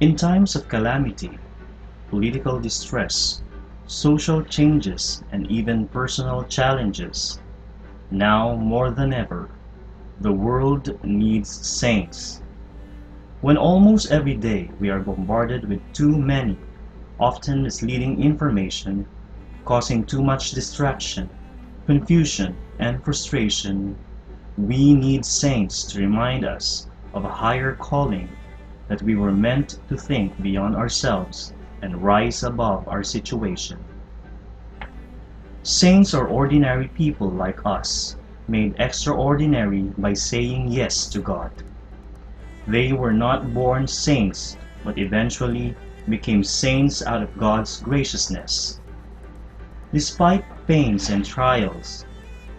In times of calamity, political distress, social changes, and even personal challenges, now more than ever, the world needs saints. When almost every day we are bombarded with too many, often misleading information, causing too much distraction, confusion, and frustration, we need saints to remind us of a higher calling, that we were meant to think beyond ourselves and rise above our situation. Saints are ordinary people like us, made extraordinary by saying yes to God. They were not born saints, but eventually became saints out of God's graciousness. Despite pains and trials,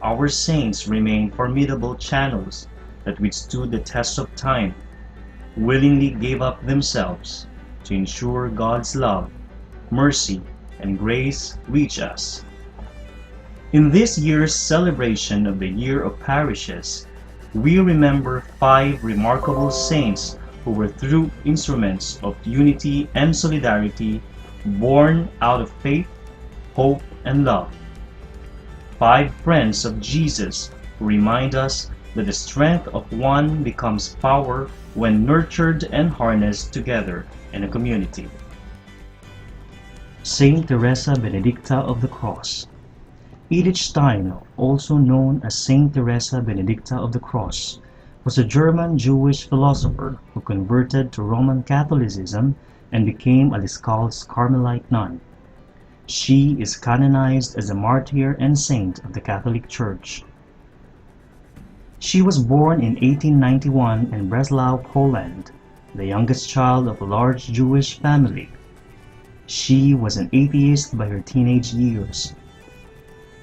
our saints remain formidable channels that withstood the test of time, willingly gave up themselves to ensure God's love, mercy, and grace reach us. In this year's celebration of the Year of Parishes, we remember 5 remarkable saints who were true instruments of unity and solidarity, born out of faith, hope, and love. 5 friends of Jesus who remind us that the strength of one becomes power when nurtured and harnessed together in a community. Saint Teresa Benedicta of the Cross. Edith Stein, also known as Saint Teresa Benedicta of the Cross, was a German Jewish philosopher who converted to Roman Catholicism and became a Discalced Carmelite nun. She is canonized as a martyr and saint of the Catholic Church. She was born in 1891 in Breslau, Poland, the youngest child of a large Jewish family. She was an atheist by her teenage years.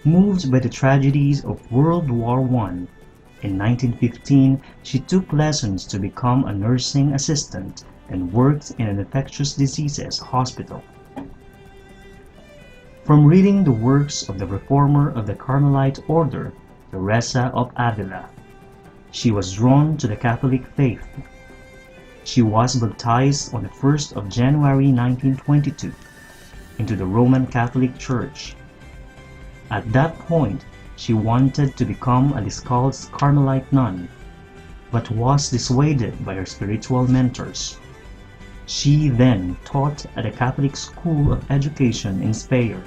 Moved by the tragedies of World War I, in 1915 she took lessons to become a nursing assistant and worked in an infectious diseases hospital. From reading the works of the reformer of the Carmelite order, Teresa of Avila, she was drawn to the Catholic faith. She was baptized on the 1st of January 1922 into the Roman Catholic Church. At that point, she wanted to become a Discalced Carmelite nun, but was dissuaded by her spiritual mentors. She then taught at a Catholic school of education in Speyer.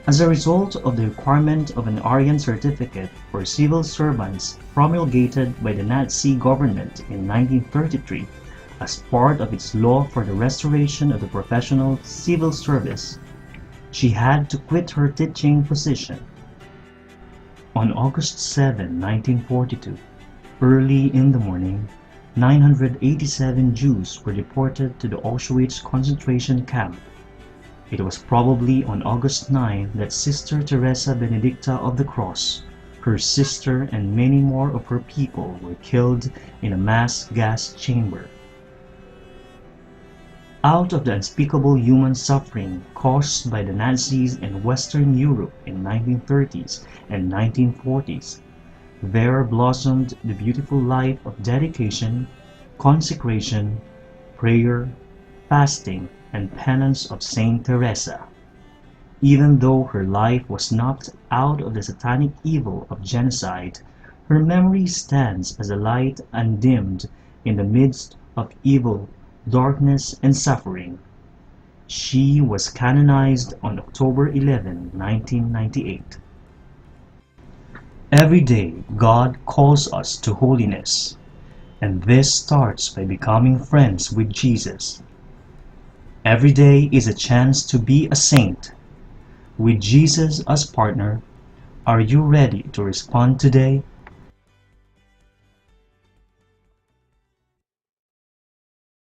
As a result of the requirement of an Aryan certificate for civil servants promulgated by the Nazi government in 1933 as part of its law for the restoration of the professional civil service, she had to quit her teaching position. On August 7, 1942, early in the morning, 987 Jews were deported to the Auschwitz concentration camp. It was probably on August 9 that Sister Teresa Benedicta of the Cross, her sister, and many more of her people were killed in a mass gas chamber. Out of the unspeakable human suffering caused by the Nazis in Western Europe in 1930s and 1940s, there blossomed the beautiful life of dedication, consecration, prayer, fasting, and penance of Saint Teresa. Even though her life was knocked out of the satanic evil of genocide, her memory stands as a light undimmed in the midst of evil, darkness, and suffering. She was canonized on October 11, 1998. Every day, God calls us to holiness, and this starts by becoming friends with Jesus. Every day is a chance to be a saint. With Jesus as partner, are you ready to respond today